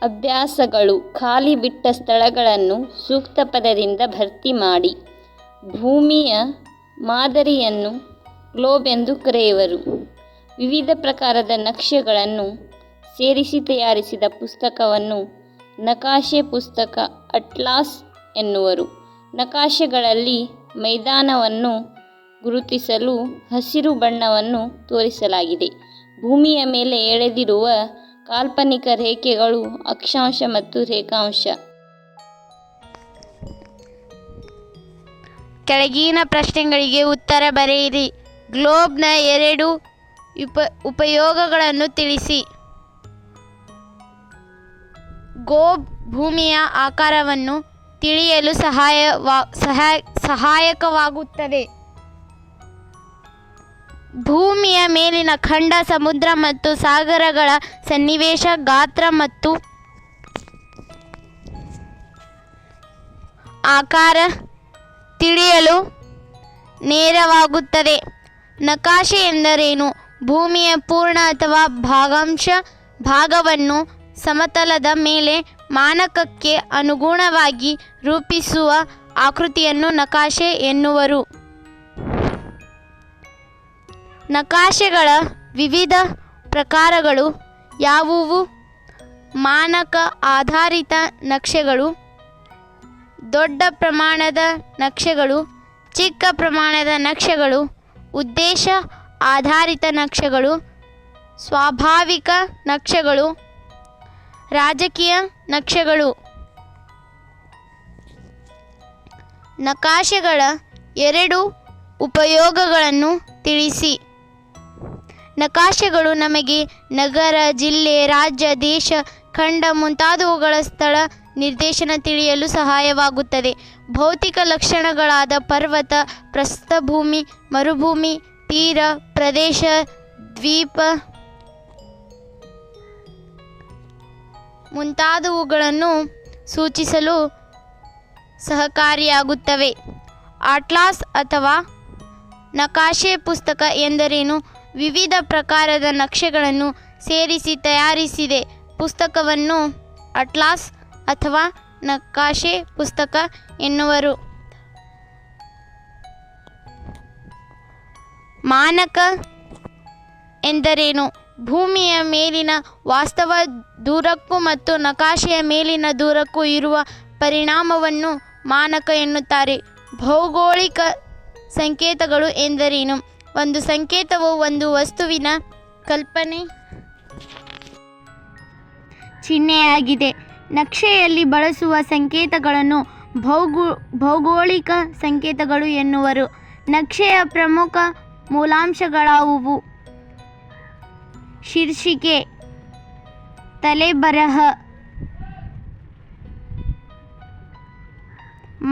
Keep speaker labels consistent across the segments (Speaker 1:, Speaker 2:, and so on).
Speaker 1: ಅಭ್ಯಾಸಗಳು ಖಾಲಿ ಬಿಟ್ಟ ಸ್ಥಳಗಳನ್ನು ಸೂಕ್ತ ಪದದಿಂದ ಭರ್ತಿ ಮಾಡಿ. ಭೂಮಿಯ ಮಾದರಿಯನ್ನು ಗ್ಲೋಬ್ ಎಂದು ಕರೆಯುವರು. ವಿವಿಧ ಪ್ರಕಾರದ ನಕ್ಷೆಗಳನ್ನು ಸೇರಿಸಿ ತಯಾರಿಸಿದ ಪುಸ್ತಕವನ್ನು ನಕಾಶೆ ಪುಸ್ತಕ ಅಟ್ಲಾಸ್ ಎನ್ನುವರು. ನಕಾಶೆಗಳಲ್ಲಿ ಮೈದಾನವನ್ನು ಗುರುತಿಸಲು ಹಸಿರು ಬಣ್ಣವನ್ನು ತೋರಿಸಲಾಗಿದೆ. ಭೂಮಿಯ ಮೇಲೆ ಎಳೆದಿರುವ ಕಾಲ್ಪನಿಕ ರೇಖೆಗಳು ಅಕ್ಷಾಂಶ ಮತ್ತು ರೇಖಾಂಶ.
Speaker 2: ಕೆಳಗಿನ ಪ್ರಶ್ನೆಗಳಿಗೆ ಉತ್ತರ ಬರೆಯಿರಿ. ಗ್ಲೋಬ್ನ 2 ಉಪಯೋಗಗಳನ್ನು ತಿಳಿಸಿ. ಗ್ಲೋಬ್ ಭೂಮಿಯ ಆಕಾರವನ್ನು ತಿಳಿಯಲು ಸಹಾಯಕವಾಗುತ್ತದೆ. ಭೂಮಿಯ ಮೇಲಿನ ಖಂಡ, ಸಮುದ್ರ ಮತ್ತು ಸಾಗರಗಳ ಸನ್ನಿವೇಶ, ಗಾತ್ರ ಮತ್ತು ಆಕಾರ ತಿಳಿಯಲು ನೆರವಾಗುತ್ತದೆ. ನಕಾಶೆ ಎಂದರೇನು? ಭೂಮಿಯ ಪೂರ್ಣ ಅಥವಾ ಭಾಗವನ್ನು ಸಮತಲದ ಮೇಲೆ ಮಾನಕಕ್ಕೆ ಅನುಗುಣವಾಗಿ ರೂಪಿಸುವ ಆಕೃತಿಯನ್ನು ನಕಾಶೆ ಎನ್ನುವರು. ನಕಾಶೆಗಳ ವಿವಿಧ ಪ್ರಕಾರಗಳು ಯಾವುವು? ಮಾನಕ ಆಧಾರಿತ ನಕ್ಷೆಗಳು, ದೊಡ್ಡ ಪ್ರಮಾಣದ ನಕ್ಷೆಗಳು, ಚಿಕ್ಕ ಪ್ರಮಾಣದ ನಕ್ಷೆಗಳು, ಉದ್ದೇಶ ಆಧಾರಿತ ನಕ್ಷೆಗಳು, ಸ್ವಾಭಾವಿಕ ನಕ್ಷೆಗಳು, ರಾಜಕೀಯ ನಕ್ಷೆಗಳು. ನಕಾಶೆಗಳ 2 ಉಪಯೋಗಗಳನ್ನು ತಿಳಿಸಿ. ನಕಾಶೆಗಳು ನಮಗೆ ನಗರ, ಜಿಲ್ಲೆ, ರಾಜ್ಯ, ದೇಶ, ಖಂಡ ಮುಂತಾದವುಗಳ ಸ್ಥಳ ನಿರ್ದೇಶನ ತಿಳಿಯಲು ಸಹಾಯವಾಗುತ್ತದೆ. ಭೌತಿಕ ಲಕ್ಷಣಗಳಾದ ಪರ್ವತ, ಪ್ರಸ್ಥಭೂಮಿ, ಮರುಭೂಮಿ, ತೀರ ಪ್ರದೇಶ, ದ್ವೀಪ ಮುಂತಾದವುಗಳನ್ನು ಸೂಚಿಸಲು ಸಹಕಾರಿಯಾಗುತ್ತವೆ. ಅಟ್ಲಾಸ್ ಅಥವಾ ನಕಾಶೆ ಪುಸ್ತಕ ಎಂದರೇನು? ವಿವಿಧ ಪ್ರಕಾರದ ನಕ್ಷೆಗಳನ್ನು ಸೇರಿಸಿ ತಯಾರಿಸಿದ ಪುಸ್ತಕವನ್ನು ಅಟ್ಲಾಸ್ ಅಥವಾ ನಕಾಶೆ ಪುಸ್ತಕ ಎನ್ನುವರು. ಮಾನಕ ಎಂದರೇನು? ಭೂಮಿಯ ಮೇಲಿನ ವಾಸ್ತವ ದೂರಕ್ಕೂ ಮತ್ತು ನಕಾಶೆಯ ಮೇಲಿನ ದೂರಕ್ಕೂ ಇರುವ ಪರಿಣಾಮವನ್ನು ಮಾನಕ ಎನ್ನುತ್ತಾರೆ. ಭೌಗೋಳಿಕ ಸಂಕೇತಗಳು ಎಂದರೇನು? ಒಂದು ಸಂಕೇತವು ಒಂದು ವಸ್ತುವಿನ ಕಲ್ಪನೆ ಚಿಹ್ನೆಯಾಗಿದೆ. ನಕ್ಷೆಯಲ್ಲಿ ಬಳಸುವ ಸಂಕೇತಗಳನ್ನು ಭೌಗೋಳಿಕ ಸಂಕೇತಗಳು ಎನ್ನುವರು. ನಕ್ಷೆಯ ಪ್ರಮುಖ ಮೂಲಾಂಶಗಳಾವುವು? ಶೀರ್ಷಿಕೆ, ತಲೆಬರಹ,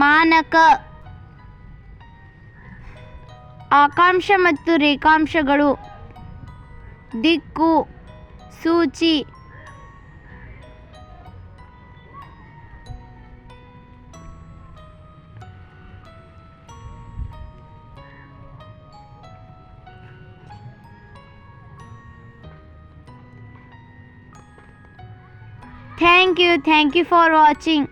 Speaker 2: ಮಾನಕ, ಅಕ್ಷಾಂಶ ಮತ್ತು ರೇಖಾಂಶಗಳು, ದಿಕ್ಕು, ಸೂಚಿ. Thank you for watching.